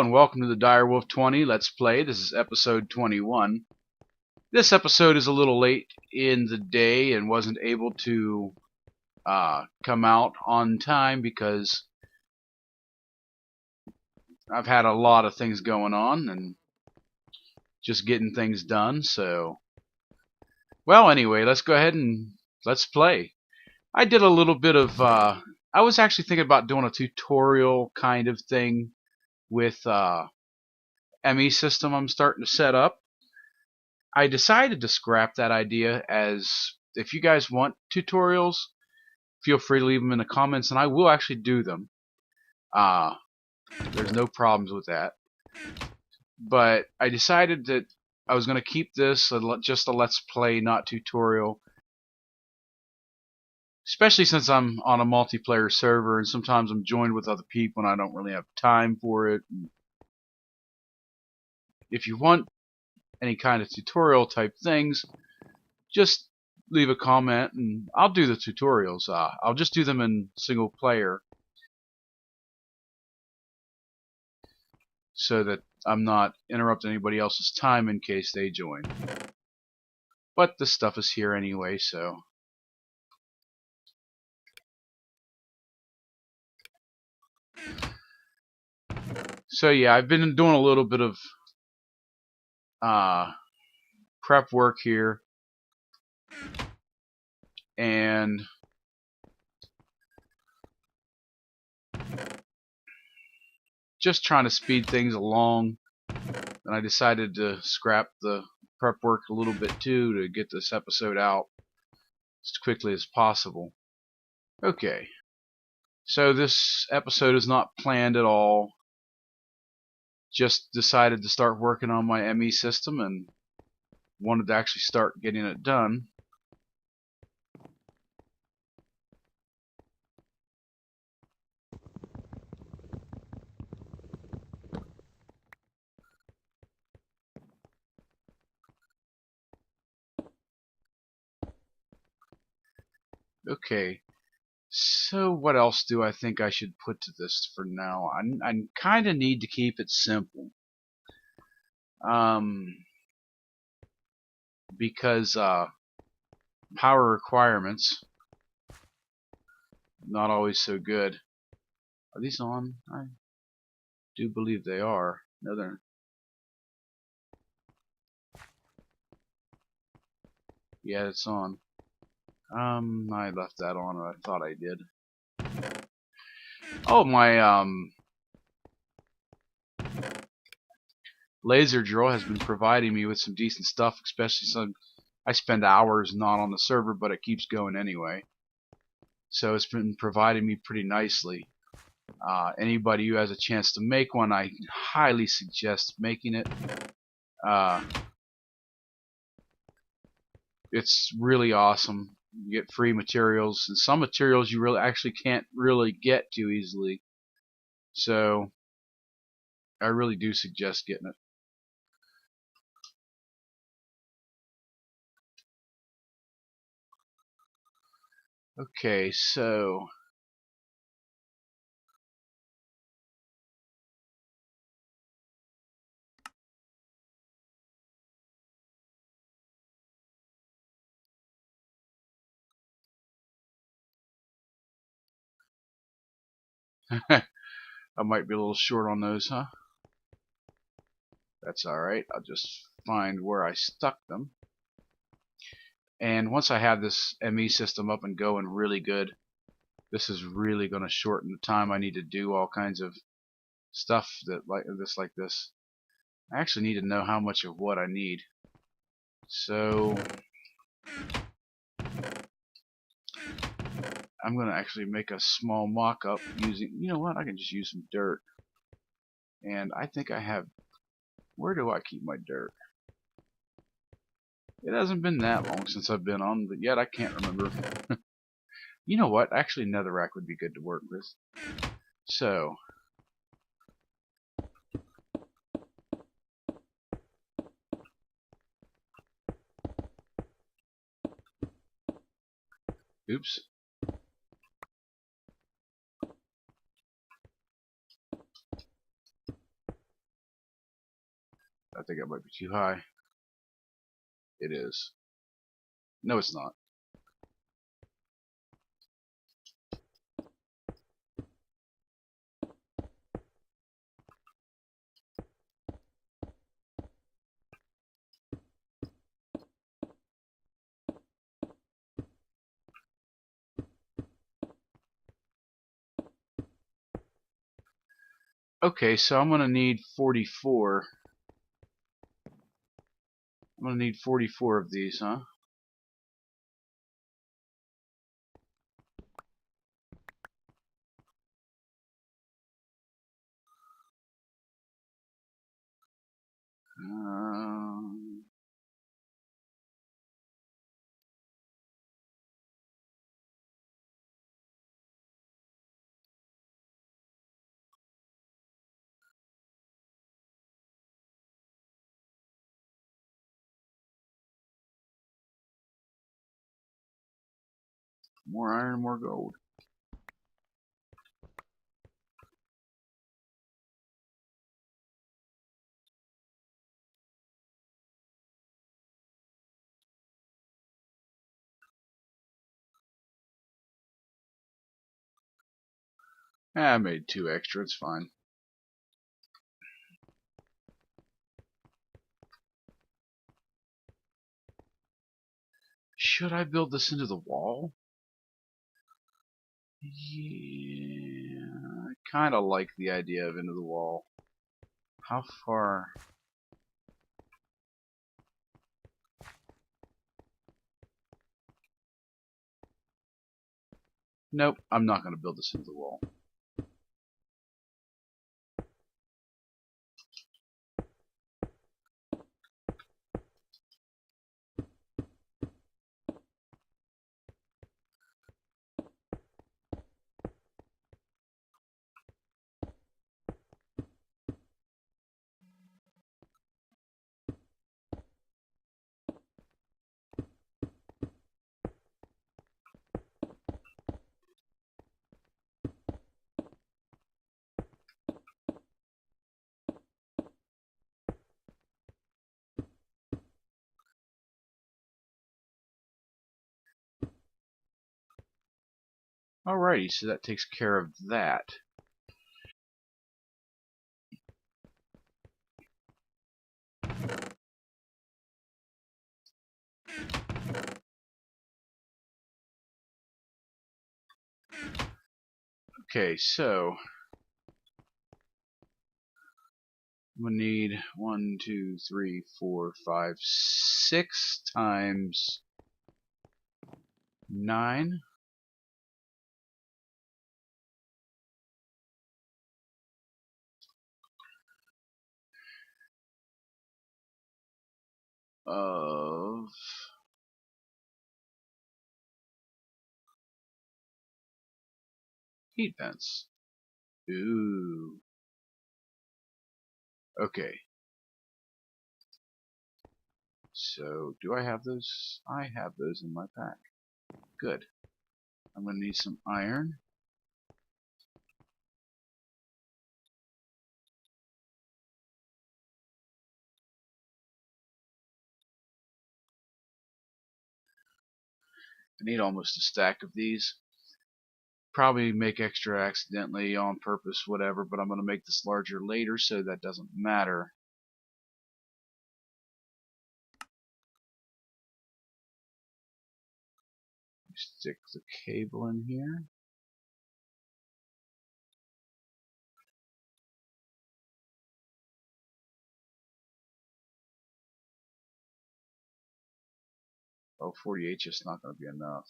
and welcome to the DireWolf20 Let's Play. This is episode 21. This episode is a little late in the day and wasn't able to come out on time because I've had a lot of things going on and just getting things done. So, well, anyway, let's go ahead and let's play. I did a little bit of, I was actually thinking about doing a tutorial kind of thing with ME system I'm starting to set up. I decided to scrap that idea, as if you guys want tutorials, feel free to leave them in the comments and I will actually do them. There's no problems with that. But I decided that I was going to keep this just a let's play, not tutorial. Especially since I'm on a multiplayer server and sometimes I'm joined with other people and I don't really have time for it. If you want any kind of tutorial type things, just leave a comment and I'll do the tutorials. I'll just do them in single player so that I'm not interrupting anybody else's time in case they join. But this stuff is here anyway, so yeah, I've been doing a little bit of prep work here, and just trying to speed things along. And I decided to scrap the prep work a little bit too to get this episode out as quickly as possible. Okay, so this episode is not planned at all. Just decided to start working on my ME system and wanted to actually start getting it done. Okay, so what else do I think I should put to this for now? I kind of need to keep it simple. Because power requirements not always so good. Are these on? I do believe they are. No, they're. Yeah, it's on. I left that on, or I thought I did. Oh, my laser drill has been providing me with some decent stuff, especially since I spend hours not on the server, but it keeps going anyway. So it's been providing me pretty nicely. Anybody who has a chance to make one, I highly suggest making it. It's really awesome. You get free materials, and some materials you really actually can't really get too easily. So I really do suggest getting it. Okay, so I might be a little short on those, huh? That's alright. I'll just find where I stuck them. And once I have this ME system up and going really good, this is really going to shorten the time I need to do all kinds of stuff like this. I actually need to know how much of what I need. So I'm going to actually make a small mock-up using, you know what, I can just use some dirt. And I think I have, where do I keep my dirt? It hasn't been that long since I've been on, but yet I can't remember. You know what, actually netherrack would be good to work with. So, oops. think it might be too high. It is. No, it's not. Okay, so I'm gonna need 44. I'm gonna need 44 of these, huh? Um, more iron, more gold. I made 2 extra. It's fine. Should I build this into the wall? Yeah, I kind of like the idea of into the wall. How far? Nope, I'm not going to build this into the wall. Alrighty, so that takes care of that. Okay, so we need 1, 2, 3, 4, 5, 6 times 9 of heat vents. Ooh. Okay. So, do I have those? I have those in my pack. Good. I'm going to need some iron. I need almost a stack of these. Probably make extra accidentally, on purpose, whatever, but I'm going to make this larger later, so that doesn't matter. Stick the cable in here. Oh, 48 just not going to be enough.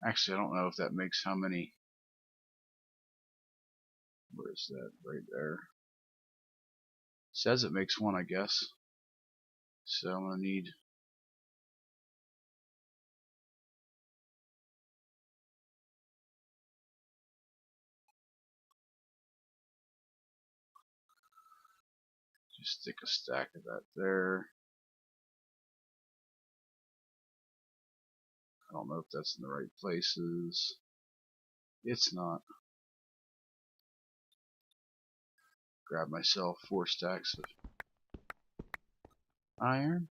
Actually, I don't know if that makes how many. Where is that? Right there. Says it makes one, I guess. So I'm going to need. Just stick a stack of that there. I don't know if that's in the right places. It's not. Grab myself 4 stacks of iron.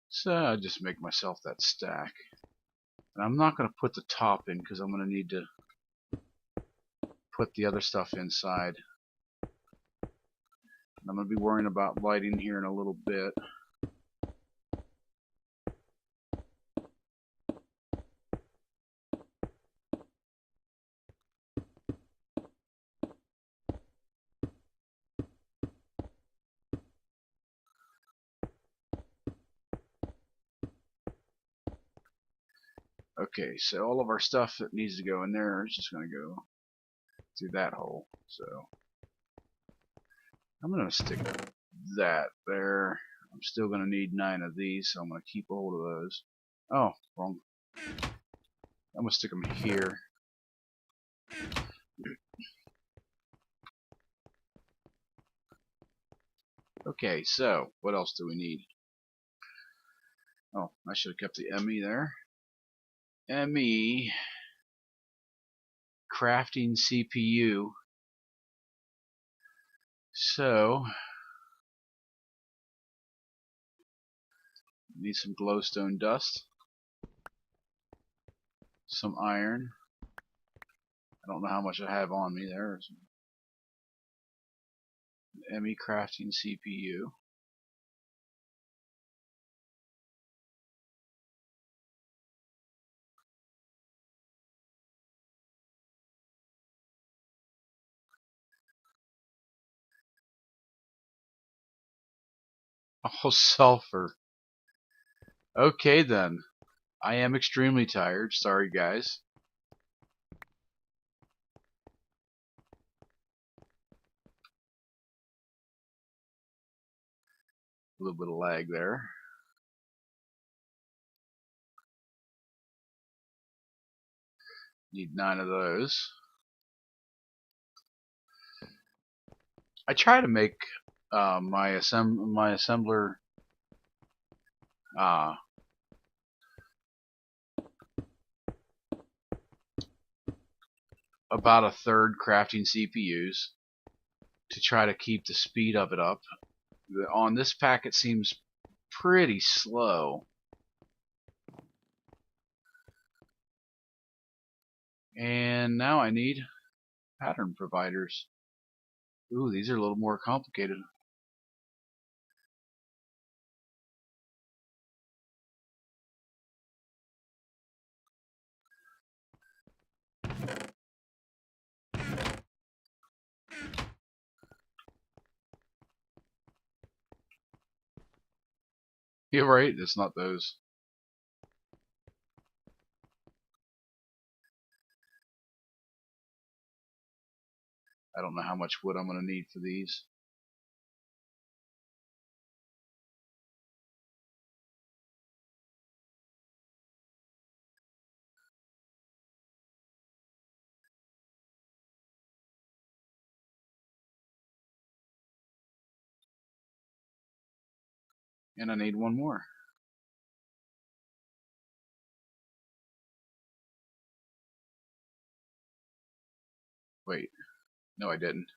So I just make myself that stack. And I'm not going to put the top in because I'm going to need to put the other stuff inside. And I'm going to be worrying about lighting here in a little bit. Okay, so all of our stuff that needs to go in there is just going to go through that hole. So I'm going to stick that there. I'm still going to need 9 of these, so I'm going to keep a hold of those. Oh, wrong. I'm going to stick them here. Okay, so what else do we need? Oh, I should have kept the ME there. ME crafting CPU. So need some glowstone dust, some iron. I don't know how much I have on me there. ME crafting CPU. Oh, sulfur. Okay then. I am extremely tired. Sorry guys. A little bit of lag there. Need 9 of those. I try to make my assembler uh, about a third crafting CPUs to try to keep the speed of it up. On this pack it seems pretty slow. And now I need pattern providers. Ooh, these are a little more complicated. You're right, it's not those. I don't know how much wood I'm going to need for these. And I need one more. Wait, no I didn't.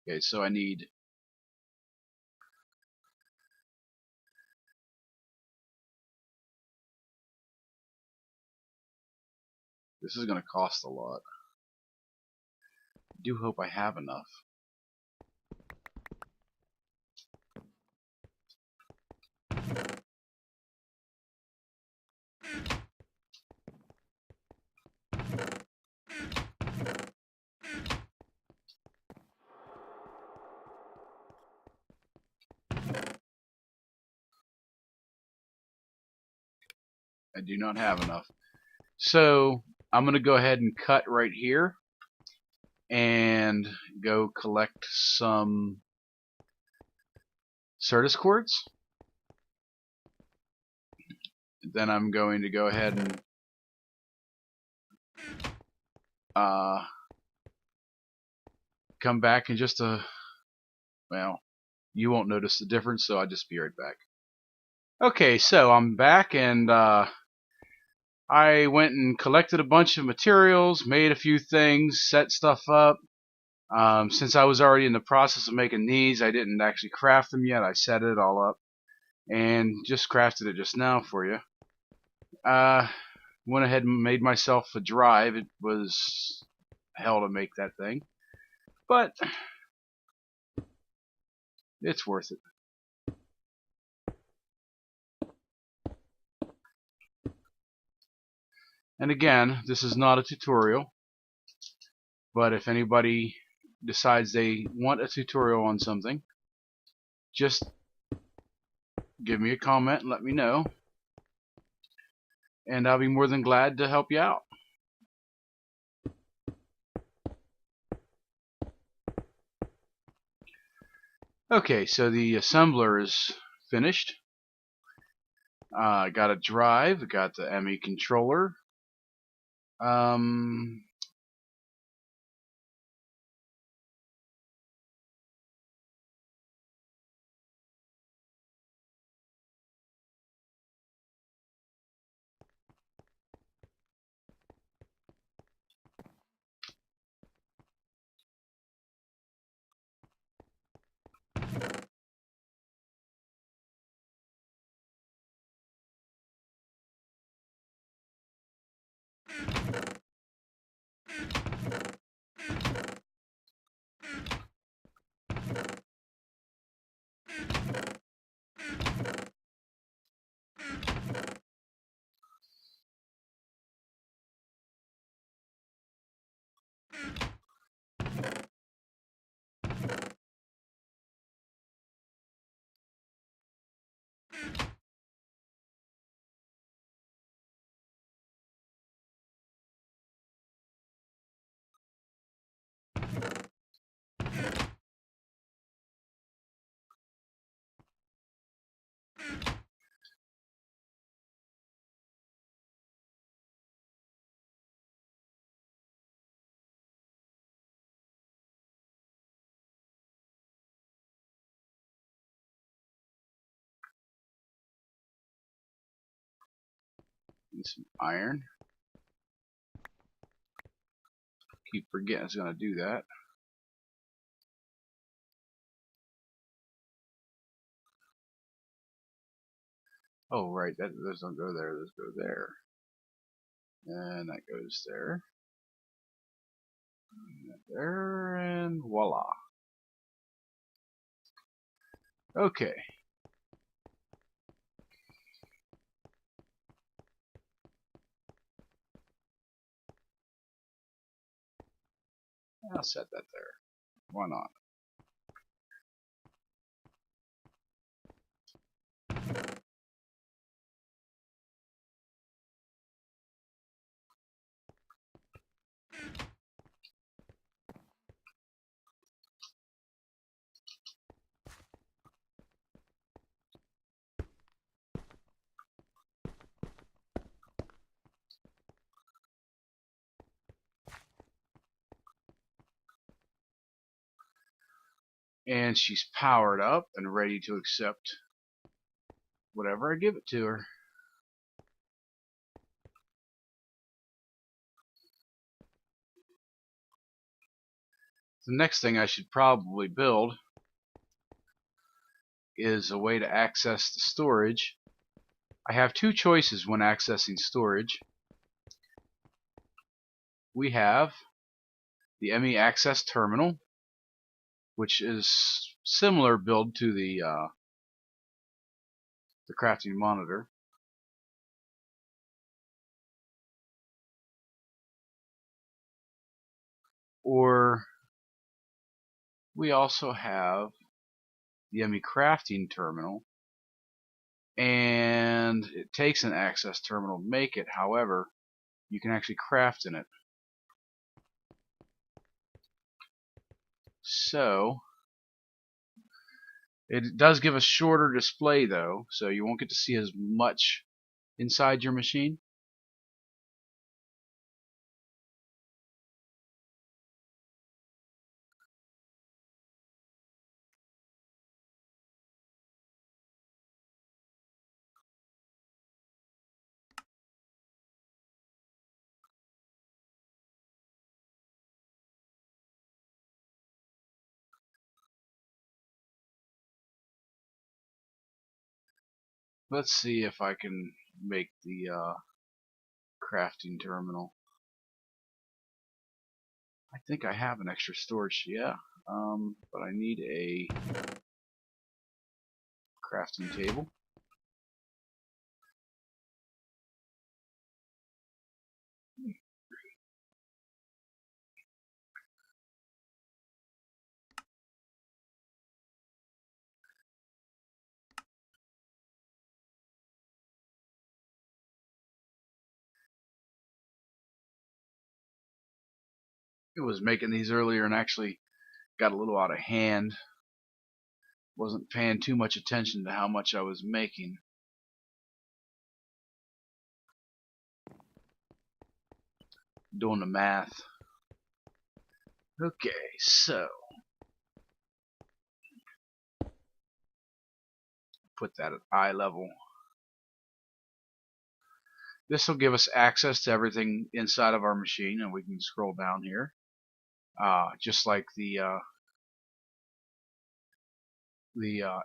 Okay, so I need this is going to cost a lot. I do hope I have enough. I do not have enough. So I'm going to go ahead and cut right here. and go collect some Certus quartz. Then I'm going to go ahead and come back in just well, you won't notice the difference, so I'll just be right back. Okay, so I'm back, and I went and collected a bunch of materials, made a few things, set stuff up. Since I was already in the process of making these, I didn't actually craft them yet. I set it all up and just crafted it just now for you. Went ahead and made myself a drive. It was hell to make that thing, but it's worth it. And again, this is not a tutorial, but if anybody decides they want a tutorial on something, just give me a comment and let me know, and I'll be more than glad to help you out. Okay, so the assembler is finished. I got a drive, got the ME controller. Need some iron. Keep forgetting it's going to do that. Oh, right, those don't go there, those go there. And that goes there. And there, and voila. Okay. I'll set that there. Why not? And she's powered up and ready to accept whatever I give it to her. The next thing I should probably build is a way to access the storage. I have two choices when accessing storage. We have the ME access terminal, which is similar build to the crafting monitor. Or we also have the ME crafting terminal, and it takes an access terminal to make it. However, you can actually craft in it. So it does give a shorter display though, so you won't get to see as much inside your machine. Let's see if I can make the crafting terminal. I think I have an extra storage, yeah, but I need a crafting table. I was making these earlier and actually got a little out of hand. Wasn't paying too much attention to how much I was making. Doing the math. Okay, so put that at eye level. This will give us access to everything inside of our machine, and we can scroll down here, just like the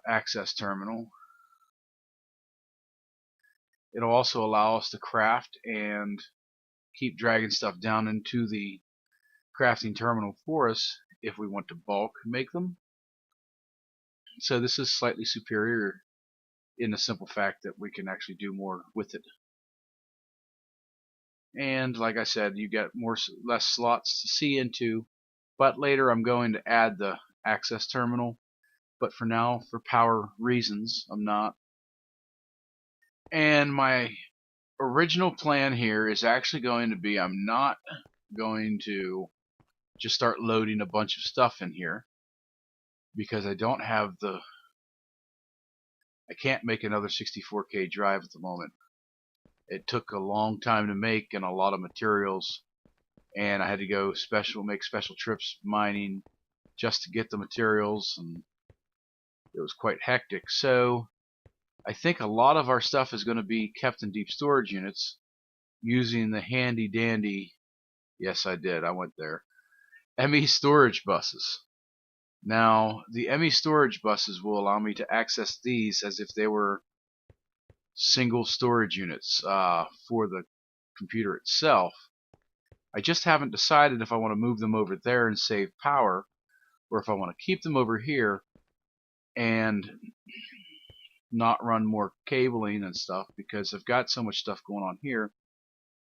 access terminal. It'll also allow us to craft and keep dragging stuff down into the crafting terminal for us if we want to bulk make them. So this is slightly superior in the simple fact that we can actually do more with it. And like I said, you get less slots to see into, but later I'm going to add the access terminal, but for now, for power reasons, I'm not. And my original plan here is actually going to be, I'm not going to just start loading a bunch of stuff in here because I don't have I can't make another 64K drive at the moment. It took a long time to make and a lot of materials, and I had to go make special trips mining just to get the materials, and it was quite hectic. So I think a lot of our stuff is going to be kept in deep storage units using the handy dandy, yes I did, I went there, ME storage buses. Now the ME storage buses will allow me to access these as if they were single storage units for the computer itself. I just haven't decided if I want to move them over there and save power, or if I want to keep them over here and not run more cabling and stuff, because I've got so much stuff going on here.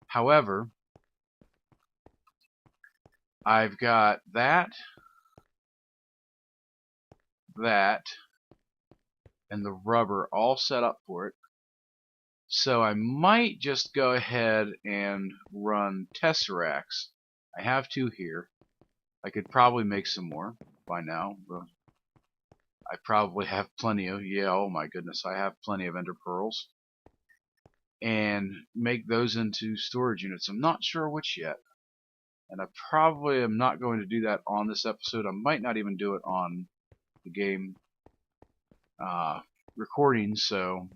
However, I've got that, and the rubber all set up for it. So I might just go ahead and run tesseracts. I have 2 here. I could probably make some more by now, but I probably have plenty of, yeah, oh my goodness, I have plenty of ender pearls. And make those into storage units. I'm not sure which yet. And I probably am not going to do that on this episode. I might not even do it on the game recording, so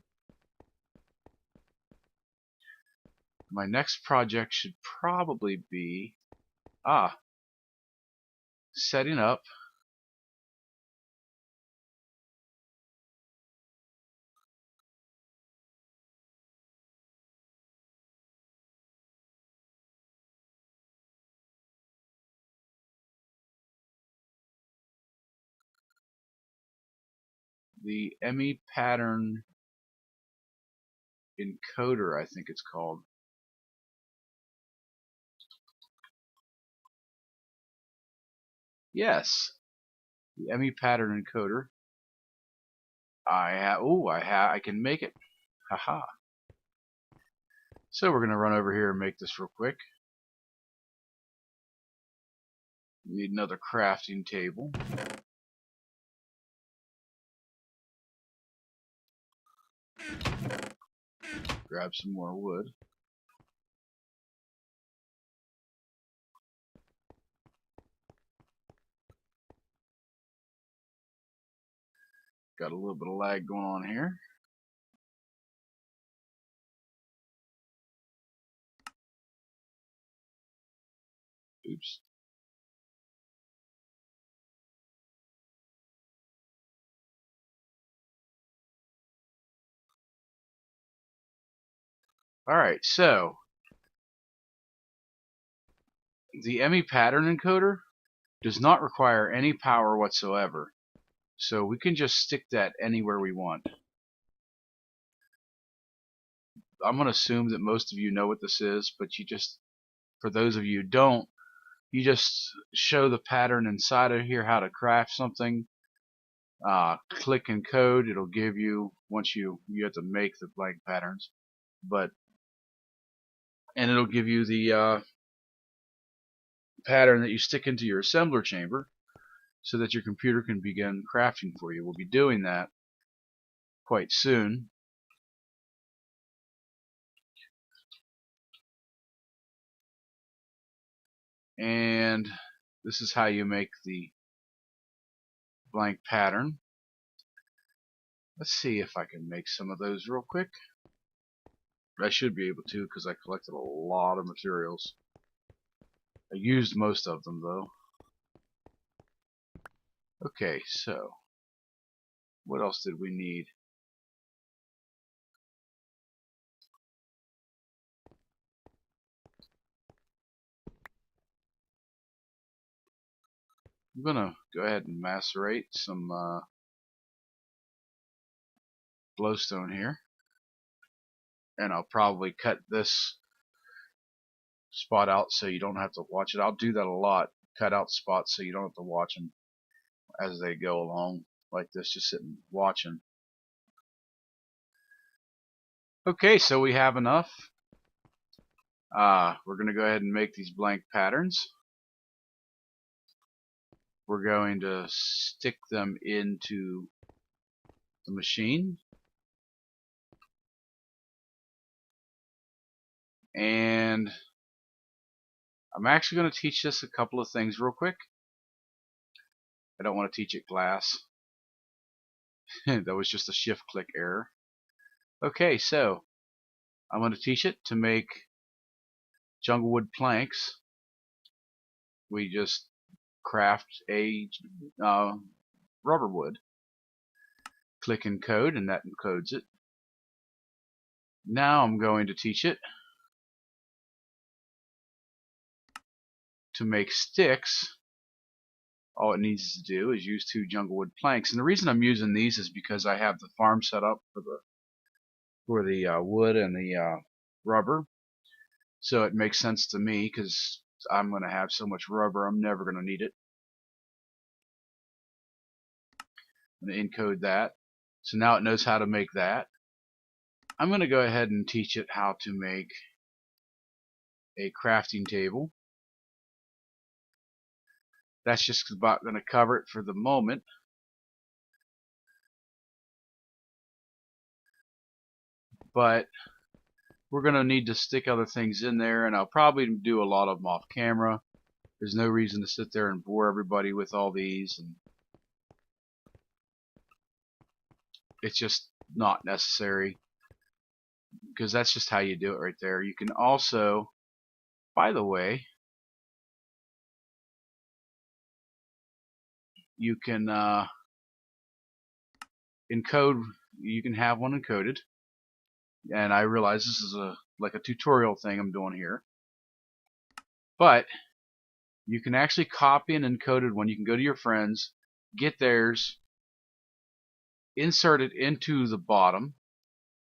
my next project should probably be setting up the ME pattern encoder, I think it's called. Yes, the ME pattern encoder. I can make it. Haha. So we're going to run over here and make this real quick. Need another crafting table. Grab some more wood. Got a little bit of lag going on here. Oops. Alright, so the ME pattern encoder does not require any power whatsoever. So we can just stick that anywhere we want. I'm going to assume that most of you know what this is, but for those of you who don't, you just show the pattern inside of here how to craft something. Click encode. It'll give you, once you have to make the blank patterns, and it'll give you the pattern that you stick into your assembler chamber so that your computer can begin crafting for you. We'll be doing that quite soon. And this is how you make the blank pattern. Let's see if I can make some of those real quick. I should be able to because I collected a lot of materials. I used most of them though. Okay, so what else did we need? I'm gonna go ahead and macerate some glowstone here, and I'll probably cut this spot out so you don't have to watch it. I'll do that a lot. Cut out spots so you don't have to watch them as they go along like this, just sitting watching. Okay, so we have enough. We're going to go ahead and make these blank patterns. We're going to stick them into the machine. And I'm actually going to teach this a couple of things real quick. I don't want to teach it glass. That was just a shift click error. Okay, so I'm going to teach it to make jungle wood planks. We just craft a rubber wood. Click encode, and that encodes it. Now I'm going to teach it to make sticks. All it needs to do is use 2 jungle wood planks, and the reason I'm using these is because I have the farm set up for the wood and the rubber, so it makes sense to me because I'm going to have so much rubber I'm never going to need it. I'm going to encode that, so now it knows how to make that. I'm going to go ahead and teach it how to make a crafting table. That's just about going to cover it for the moment. But we're going to need to stick other things in there, and I'll probably do a lot of them off camera. There's no reason to sit there and bore everybody with all these, and it's just not necessary because that's just how you do it right there. You can also, by the way, you can encode. You can have one encoded, and I realize this is like a tutorial thing I'm doing here, but you can actually copy and encode it when you can go to your friends, get theirs, insert it into the bottom.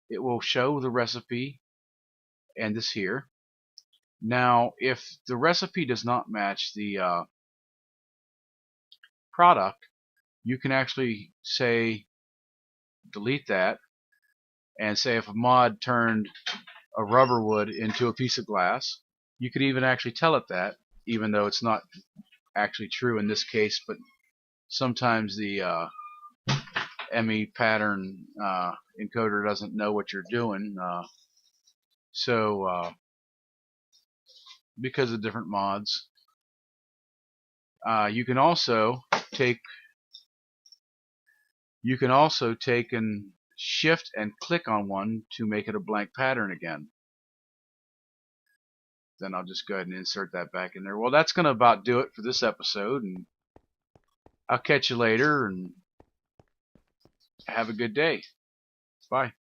It will show the recipe and this here. Now, if the recipe does not match the product, you can actually say delete that and say if a mod turned a rubber wood into a piece of glass, you could even actually tell it that, even though it's not actually true in this case, but sometimes the ME pattern encoder doesn't know what you're doing. So because of different mods, you can also take and shift and click on one to make it a blank pattern again. Then I'll just go ahead and insert that back in there. Well, that's going to about do it for this episode, and I'll catch you later, and have a good day. Bye.